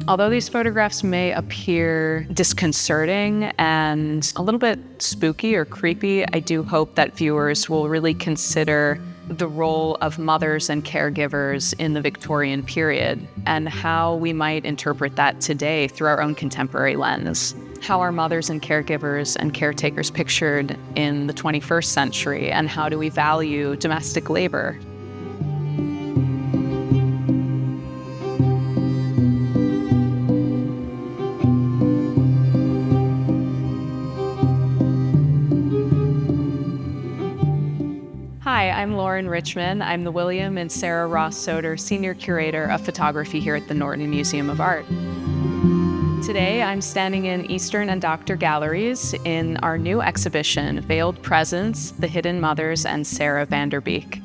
Although these photographs may appear disconcerting and a little bit spooky or creepy, I do hope that viewers will really consider the role of mothers and caregivers in the Victorian period and how we might interpret that today through our own contemporary lens. How are mothers and caregivers and caretakers pictured in the 21st century, and how do we value domestic labor? Hi, I'm Lauren Richman. I'm the William and Sara Soter Senior Curator of Photography here at the Norton Museum of Art. Today, I'm standing in Eastern and Doctor galleries in our new exhibition, Veiled Presence, The Hidden Mothers and Sara VanDerBeek.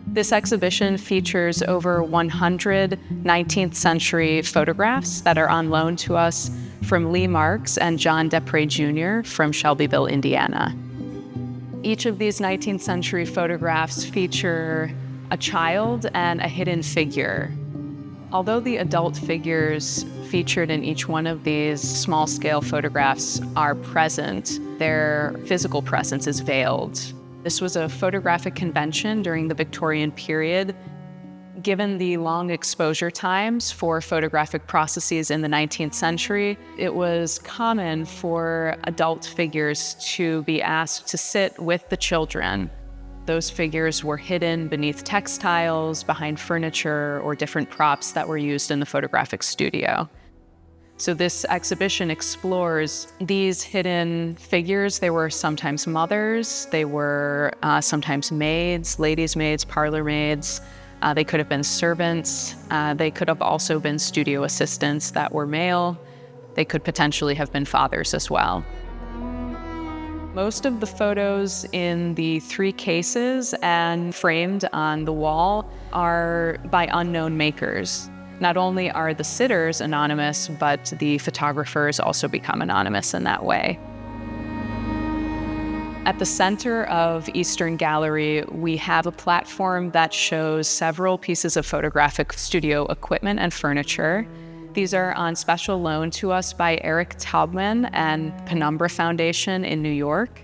This exhibition features over 100 19th century photographs that are on loan to us from Lee Marks and John Depre Jr. from Shelbyville, Indiana. Each of these 19th century photographs feature a child and a hidden figure. Although the adult figures featured in each one of these small-scale photographs are present, their physical presence is veiled. This was a photographic convention during the Victorian period. Given the long exposure times for photographic processes in the 19th century, it was common for adult figures to be asked to sit with the children. Those figures were hidden beneath textiles, behind furniture, or different props that were used in the photographic studio. So this exhibition explores these hidden figures. They were sometimes mothers, they were sometimes maids, ladies' maids, parlor maids. They could have been servants. They could have also been studio assistants that were male. They could potentially have been fathers as well. Most of the photos in the 3 cases and framed on the wall are by unknown makers. Not only are the sitters anonymous, but the photographers also become anonymous in that way. At the center of Eastern Gallery, we have a platform that shows several pieces of photographic studio equipment and furniture. These are on special loan to us by Eric Taubman and Penumbra Foundation in New York.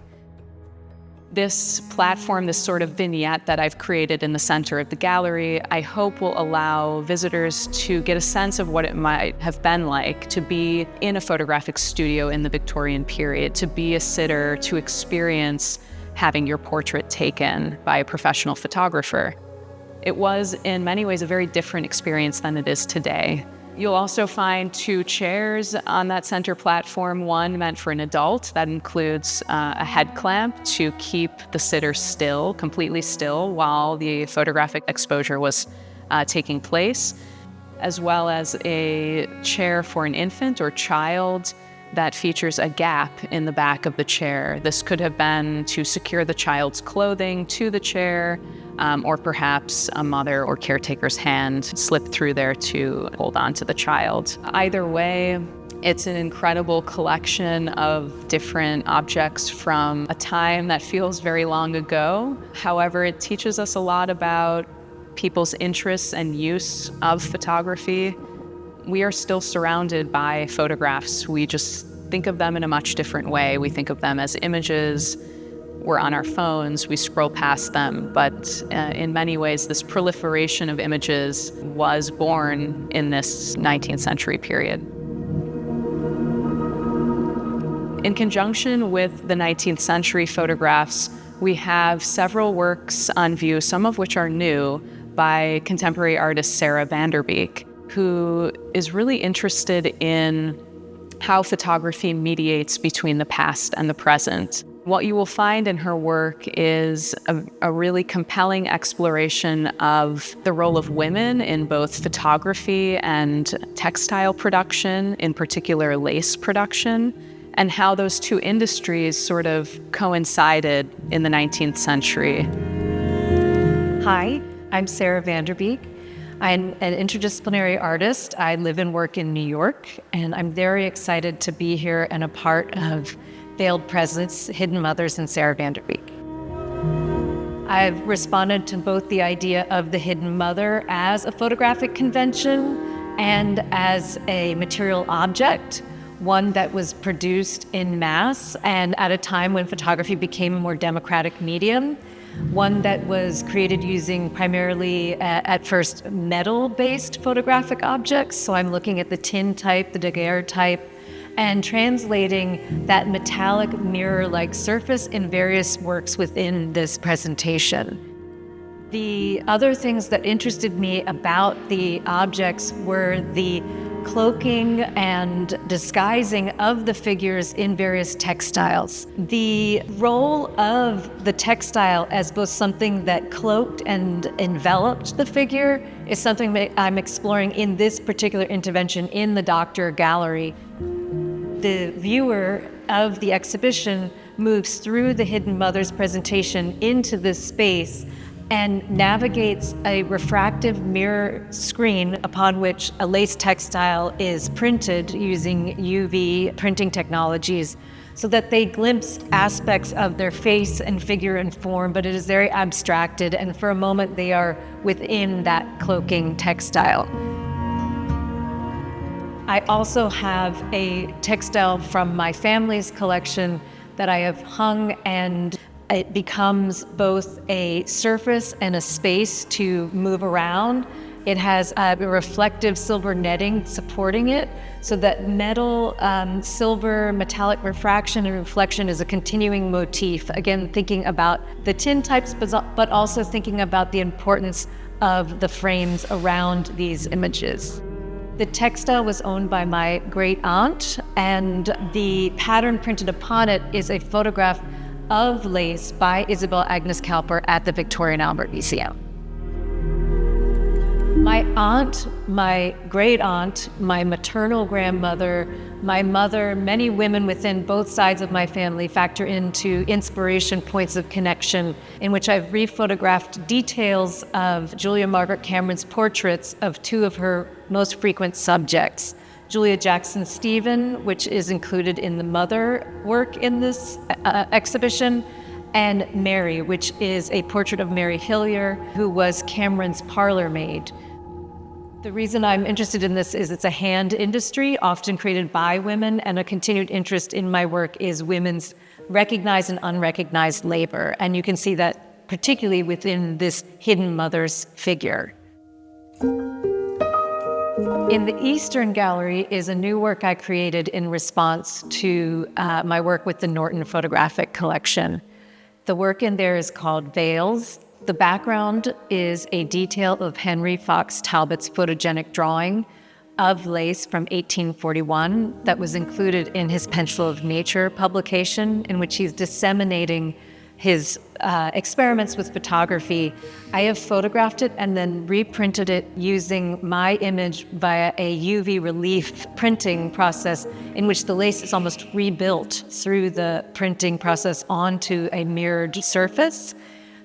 This platform, this sort of vignette that I've created in the center of the gallery, I hope will allow visitors to get a sense of what it might have been like to be in a photographic studio in the Victorian period, to be a sitter, to experience having your portrait taken by a professional photographer. It was, in many ways, a very different experience than it is today. You'll also find 2 chairs on that center platform, one meant for an adult that includes a head clamp to keep the sitter still, completely still, while the photographic exposure was taking place, as well as a chair for an infant or child that features a gap in the back of the chair. This could have been to secure the child's clothing to the chair, or perhaps a mother or caretaker's hand slipped through there to hold on to the child. Either way, it's an incredible collection of different objects from a time that feels very long ago. However, it teaches us a lot about people's interests and use of photography. We are still surrounded by photographs. We just think of them in a much different way. We think of them as images. We're on our phones, we scroll past them, but in many ways, this proliferation of images was born in this 19th century period. In conjunction with the 19th century photographs, we have several works on view, some of which are new, by contemporary artist Sara VanDerBeek, who is really interested in how photography mediates between the past and the present. What you will find in her work is a really compelling exploration of the role of women in both photography and textile production, in particular lace production, and how those 2 industries sort of coincided in the 19th century. Hi, I'm Sara VanDerBeek. I'm an interdisciplinary artist. I live and work in New York, and I'm very excited to be here and a part of Veiled Presence, Hidden Mothers, and Sara VanDerBeek. I've responded to both the idea of the hidden mother as a photographic convention and as a material object, one that was produced in mass and at a time when photography became a more democratic medium, one that was created using primarily, at first, metal-based photographic objects. So I'm looking at the tin type, the daguerreotype, and translating that metallic mirror-like surface in various works within this presentation. The other things that interested me about the objects were the cloaking and disguising of the figures in various textiles. The role of the textile as both something that cloaked and enveloped the figure is something that I'm exploring in this particular intervention in the Doctor Gallery. The viewer of the exhibition moves through the Hidden Mother's presentation into this space and navigates a refractive mirror screen upon which a lace textile is printed using UV printing technologies so that they glimpse aspects of their face and figure and form, but it is very abstracted, and for a moment they are within that cloaking textile. I also have a textile from my family's collection that I have hung, and it becomes both a surface and a space to move around. It has a reflective silver netting supporting it, so that metal, silver, metallic refraction and reflection is a continuing motif. Again, thinking about the tin types, but also thinking about the importance of the frames around these images. The textile was owned by my great aunt, and the pattern printed upon it is a photograph of lace by Isabel Agnes Cowper at the Victorian Albert Museum. My aunt, my great aunt, my maternal grandmother, my mother, many women within both sides of my family factor into inspiration points of connection, in which I've rephotographed details of Julia Margaret Cameron's portraits of two of her most frequent subjects. Julia Jackson Stephen, which is included in the mother work in this exhibition, and Mary, which is a portrait of Mary Hillier, who was Cameron's parlor maid. The reason I'm interested in this is it's a hand industry, often created by women, and a continued interest in my work is women's recognized and unrecognized labor. And you can see that particularly within this Hidden Mother's figure. In the Eastern Gallery is a new work I created in response to my work with the Norton Photographic Collection. The work in there is called Veils. The background is a detail of Henry Fox Talbot's photogenic drawing of lace from 1841 that was included in his Pencil of Nature publication, in which he's disseminating his experiments with photography. I have photographed it and then reprinted it using my image via a UV relief printing process, in which the lace is almost rebuilt through the printing process onto a mirrored surface.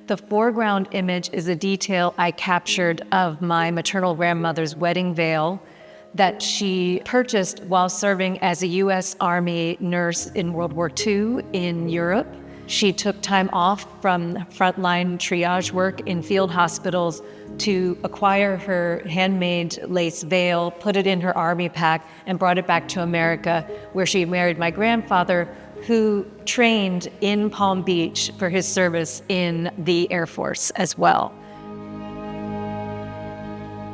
The foreground image is a detail I captured of my maternal grandmother's wedding veil that she purchased while serving as a U.S. Army nurse in World War II in Europe. She took time off from frontline triage work in field hospitals to acquire her handmade lace veil, put it in her army pack, and brought it back to America, where she married my grandfather, who trained in Palm Beach for his service in the Air Force as well.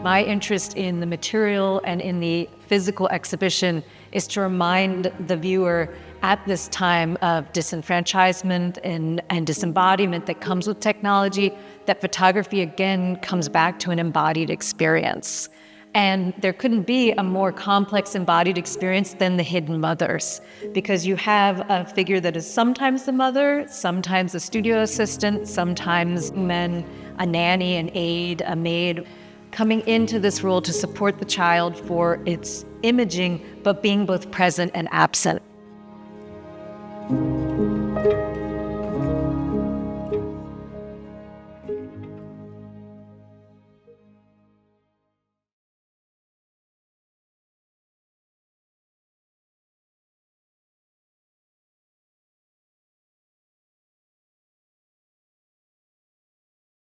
My interest in the material and in the physical exhibition is to remind the viewer at this time of disenfranchisement and disembodiment that comes with technology, that photography again comes back to an embodied experience. And there couldn't be a more complex embodied experience than the Hidden Mothers, because you have a figure that is sometimes the mother, sometimes a studio assistant, sometimes men, a nanny, an aide, a maid, coming into this role to support the child for its imaging, but being both present and absent.